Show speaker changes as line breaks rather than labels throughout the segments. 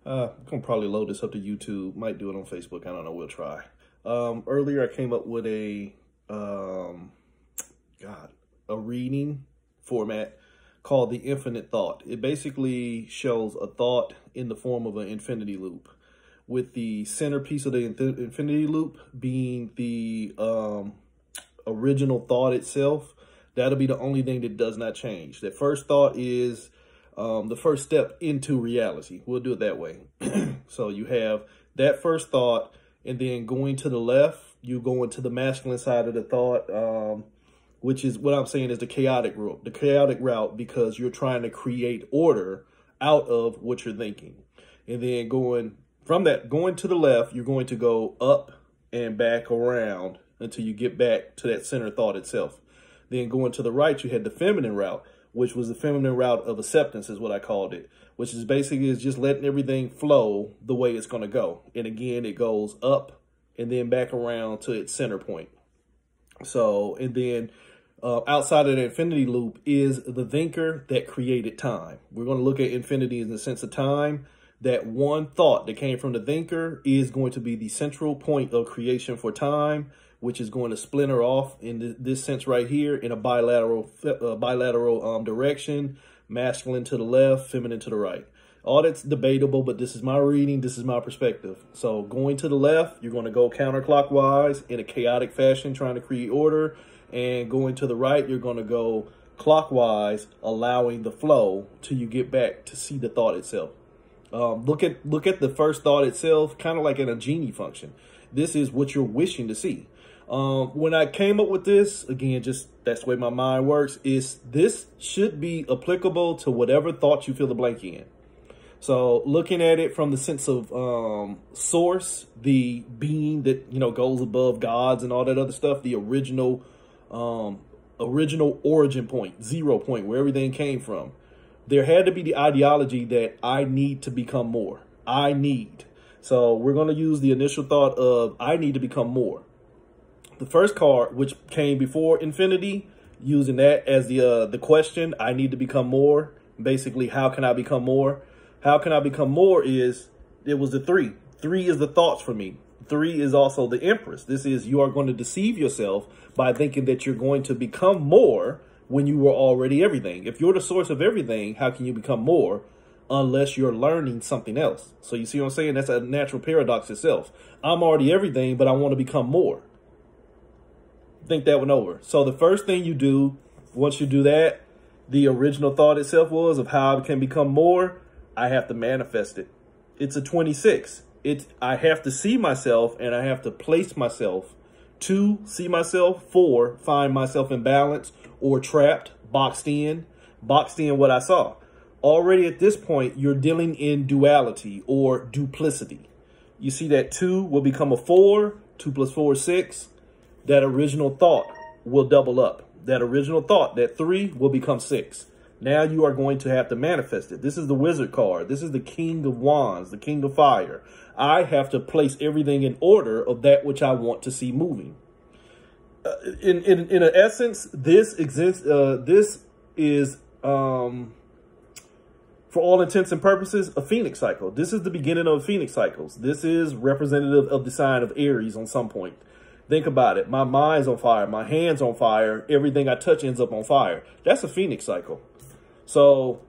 I'm gonna probably load this up to YouTube. Might do it on Facebook. I don't know. We'll try. Earlier, I came up with a reading format called the infinite thought. It basically shows a thought in the form of an infinity loop, with the centerpiece of the infinity loop being the original thought itself. That'll be the only thing that does not change. That first thought is the first step into reality. We'll do it that way. So you have that first thought, and then going to the left, you go into the masculine side of the thought, which is what I'm saying is the chaotic route. The chaotic route, because you're trying to create order out of what you're thinking. And then going from that, going to the left, you're going to go up and back around until you get back to that center thought itself. Then going to the right, you had the feminine route, which was the feminine route of acceptance, is what I called it, which is basically is just letting everything flow the way it's going to go. And again, it goes up and then back around to its center point. So, and then outside of the infinity loop is the thinker that created time. We're going to look at infinity in the sense of time. That one thought that came from the thinker is going to be the central point of creation for time, which is going to splinter off in this sense right here in a bilateral direction, masculine to the left, feminine to the right. All that's debatable, but this is my reading. This is my perspective. So going to the left, you're going to go counterclockwise in a chaotic fashion, trying to create order. And going to the right, you're going to go clockwise, allowing the flow till you get back to see the thought itself. Look at the first thought itself, kind of like in a genie function. This is what you're wishing to see. When I came up with this, again, just that's the way my mind works, is this should be applicable to whatever thought you fill the blank in. So looking at it from the sense of source, the being that, you know, goes above gods and all that other stuff, the original origin point, 0 point, where everything came from. There had to be the ideology that I need to become more. I need. So we're going to use the initial thought of I need to become more. The first card, which came before infinity, using that as the question, I need to become more. Basically, how can I become more? How can I become more is, it was the 3. 3 is the thoughts for me. 3 is also the Empress. This is, you are going to deceive yourself by thinking that you're going to become more when you were already everything. If you're the source of everything, how can you become more unless you're learning something else? So you see what I'm saying? That's a natural paradox itself. I'm already everything, but I want to become more. Think that one over. So the first thing you do, once you do that, the original thought itself was of how I can become more. I have to manifest it. It's a 26. I have to see myself, and I have to place myself. 2, see myself. 4, find myself in balance or trapped, boxed in what I saw. Already at this point, you're dealing in duality or duplicity. You see that 2 will become a 4. 2 plus 4 is 6. That original thought will double up. That original thought, that 3 will become 6. Now you are going to have to manifest it. This is the wizard card. This is the king of wands, the king of fire. I have to place everything in order of that which I want to see moving. In an essence, this exists. This is, for all intents and purposes, a phoenix cycle. This is the beginning of phoenix cycles. This is representative of the sign of Aries on some point. Think about it. My mind's on fire. My hand's on fire. Everything I touch ends up on fire. That's a phoenix cycle. So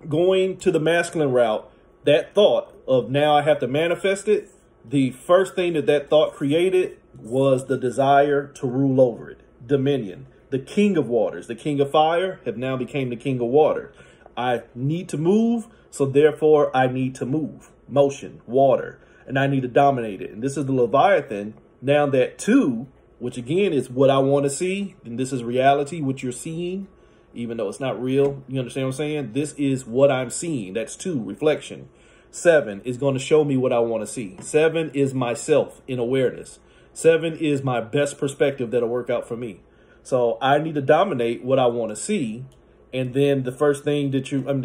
going to the masculine route, that thought of now I have to manifest it, the first thing that thought created was the desire to rule over it. Dominion. The king of waters, the king of fire, have now became the king of water. I need to move, so therefore I need to move. Motion, water, and I need to dominate it. And this is the Leviathan. Now that 2, which again is what I want to see, and this is reality, what you're seeing, even though it's not real. You understand what I'm saying? This is what I'm seeing. That's 2, reflection. 7 is going to show me what I want to see. 7 is myself in awareness. 7 is my best perspective that'll work out for me. So I need to dominate what I want to see. And then the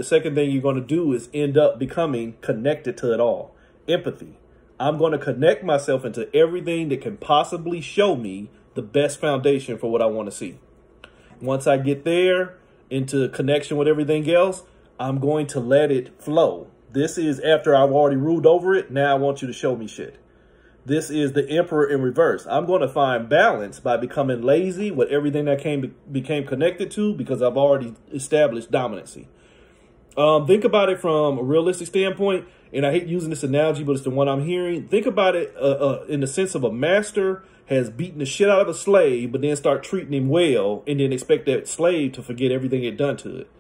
second thing you're going to do is end up becoming connected to it all. Empathy. I'm going to connect myself into everything that can possibly show me the best foundation for what I want to see. Once I get there into connection with everything else, I'm going to let it flow. This is after I've already ruled over it. Now I want you to show me shit. This is the Emperor in reverse. I'm going to find balance by becoming lazy with everything that became connected to, because I've already established dominancy. Think about it from a realistic standpoint, and I hate using this analogy, but it's the one I'm hearing. Think about it in the sense of a master has beaten the shit out of a slave, but then start treating him well, and then expect that slave to forget everything it done to it.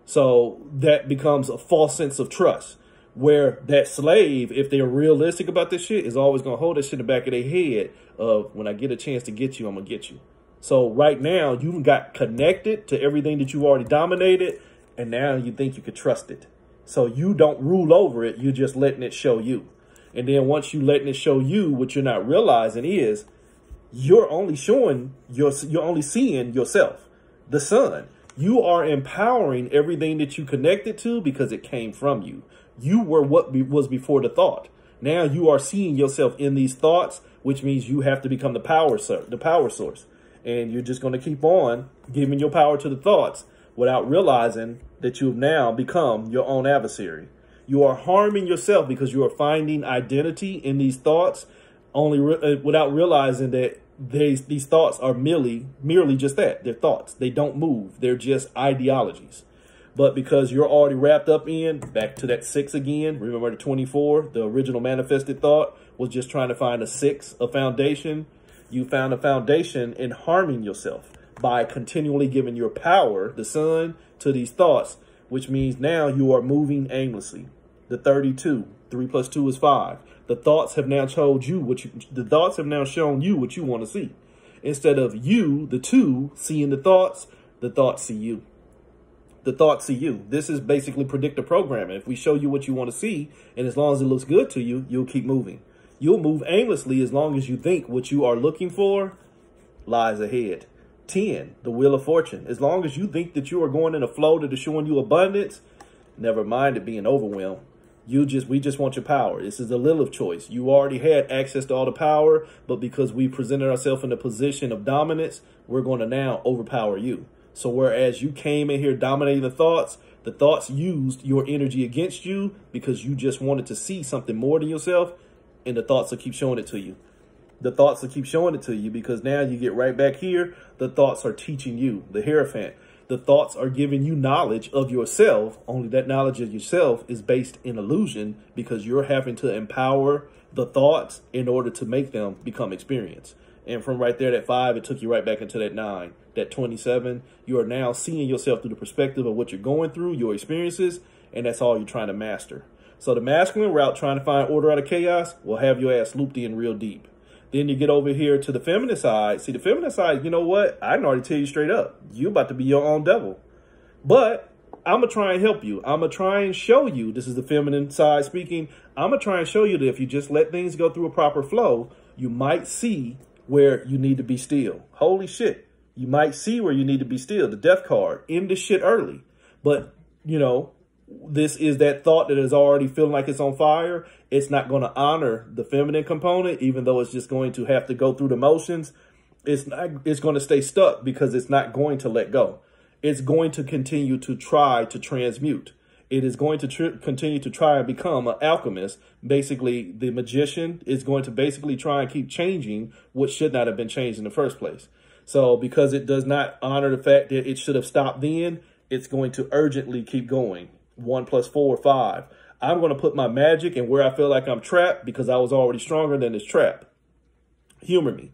So that becomes a false sense of trust, where that slave, if they're realistic about this shit, is always going to hold that shit in the back of their head of, when I get a chance to get you, I'm going to get you. So right now, you've got connected to everything that you already dominated, and now you think you could trust it. So you don't rule over it, you're just letting it show you. And then once you letting it show you, what you're not realizing is you're only seeing yourself, the sun. You are empowering everything that you connected to because it came from you. You were what was before the thought. Now you are seeing yourself in these thoughts, which means you have to become the power source. And you're just going to keep on giving your power to the thoughts without realizing that you've now become your own adversary. You are harming yourself because you are finding identity in these thoughts, without realizing that these thoughts are merely just that. They're thoughts. They don't move. They're just ideologies. But because you're already wrapped up in, back to that 6 again, remember the 24, the original manifested thought was just trying to find a 6, a foundation. You found a foundation in harming yourself by continually giving your power, the sun, to these thoughts, which means now you are moving aimlessly. The 32, 3 plus 2 is 5. The thoughts have now shown you what you want to see. Instead of you, the 2, seeing the thoughts see you. The thoughts see you. This is basically predictive programming. If we show you what you want to see, and as long as it looks good to you, you'll keep moving. You'll move aimlessly as long as you think what you are looking for lies ahead. 10, the Wheel of Fortune. As long as you think that you are going in a flow that is showing you abundance, never mind it being overwhelmed. We just want your power. This is the Lilith choice. You already had access to all the power, but because we presented ourselves in a position of dominance, we're going to now overpower you. So whereas you came in here dominating the thoughts used your energy against you because you just wanted to see something more than yourself, and the thoughts will keep showing it to you. The thoughts will keep showing it to you because now you get right back here. The thoughts are teaching you, the Hierophant. The thoughts are giving you knowledge of yourself. Only that knowledge of yourself is based in illusion because you're having to empower the thoughts in order to make them become experience. And from right there, that 5, it took you right back into that 9, that 27. You are now seeing yourself through the perspective of what you're going through, your experiences, and that's all you're trying to master. So the masculine route, trying to find order out of chaos, will have your ass looped in real deep. Then you get over here to the feminine side. See, the feminine side, you know what? I can already tell you straight up. You're about to be your own devil. But I'm going to try and help you. I'm going to try and show you. This is the feminine side speaking. I'm going to try and show you that if you just let things go through a proper flow, you might see where you need to be still. Holy shit. You might see where you need to be still. The death card. End this shit early. But, you know, this is that thought that is already feeling like it's on fire. It's not going to honor the feminine component, even though it's just going to have to go through the motions. It's going to stay stuck because it's not going to let go. It's going to continue to try to transmute. It is going to continue to try and become an alchemist. Basically, the magician is going to basically try and keep changing what should not have been changed in the first place. So because it does not honor the fact that it should have stopped then, it's going to urgently keep going. 1 plus 4, 5. I'm going to put my magic in where I feel like I'm trapped because I was already stronger than this trap. Humor me.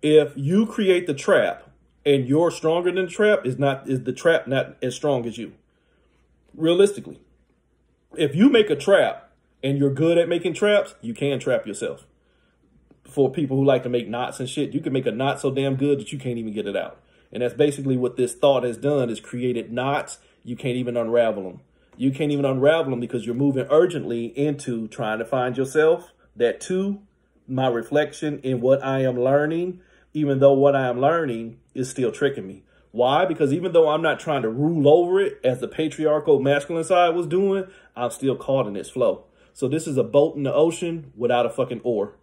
If you create the trap and you're stronger than the trap, is the trap not as strong as you? Realistically, if you make a trap and you're good at making traps, you can trap yourself. For people who like to make knots and shit, you can make a knot so damn good that you can't even get it out. And that's basically what this thought has done, is created knots. You can't even unravel them. You can't even unravel them because you're moving urgently into trying to find yourself. That 2, my reflection in what I am learning, even though what I am learning is still tricking me. Why? Because even though I'm not trying to rule over it as the patriarchal masculine side was doing, I'm still caught in its flow. So this is a boat in the ocean without a fucking oar.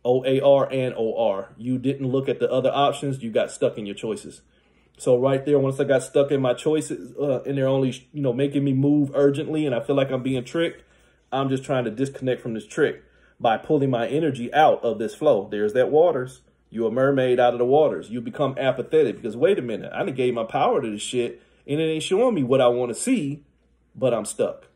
O-A-R and O-R. You didn't look at the other options. You got stuck in your choices. So right there, once I got stuck in my choices and they're only, making me move urgently and I feel like I'm being tricked, I'm just trying to disconnect from this trick by pulling my energy out of this flow. There's that waters. You're a mermaid out of the waters. You become apathetic because, wait a minute, I done gave my power to this shit and it ain't showing me what I want to see, but I'm stuck.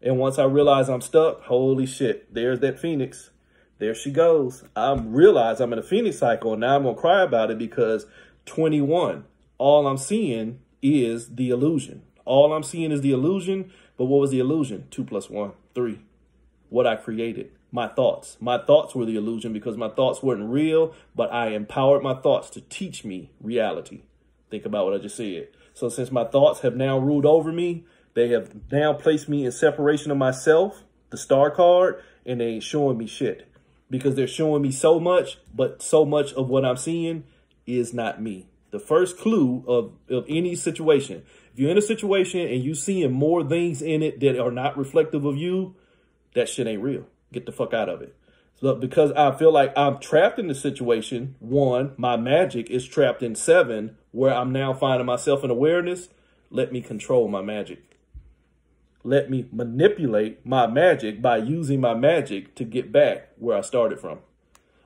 And once I realize I'm stuck, holy shit, there's that phoenix. There she goes. I realize I'm in a phoenix cycle and now I'm going to cry about it because 21, all I'm seeing is the illusion. All I'm seeing is the illusion. But what was the illusion? 2 + 1, 3. What I created. My thoughts. My thoughts were the illusion because my thoughts weren't real, but I empowered my thoughts to teach me reality. Think about what I just said. So since my thoughts have now ruled over me, they have now placed me in separation of myself, the star card, and they ain't showing me shit. Because they're showing me so much, but so much of what I'm seeing is not me. The first clue of any situation, if you're in a situation and you seeing more things in it that are not reflective of you, that shit ain't real. Get the fuck out of it. So because I feel like I'm trapped in the situation, 1, my magic is trapped in 7, where I'm now finding myself in awareness. Let me control my magic. Let me manipulate my magic by using my magic to get back where I started from.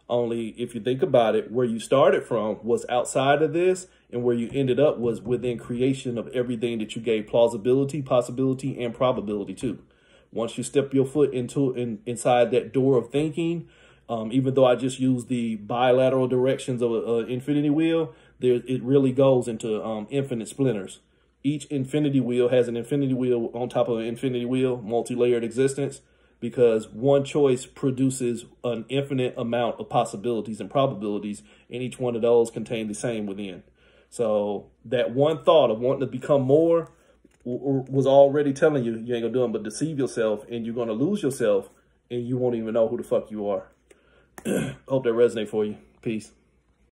Only if you think about it, where you started from was outside of this, and where you ended up was within creation of everything that you gave plausibility, possibility, and probability to. Once you step your foot inside that door of thinking, even though I just use the bilateral directions of an infinity wheel, it really goes into infinite splinters. Each infinity wheel has an infinity wheel on top of an infinity wheel, multi-layered existence, because one choice produces an infinite amount of possibilities and probabilities, and each one of those contain the same within. So that one thought of wanting to become more was already telling you you ain't gonna do it but deceive yourself, and you're gonna lose yourself, and you won't even know who the fuck you are. Hope that resonates for you. Peace.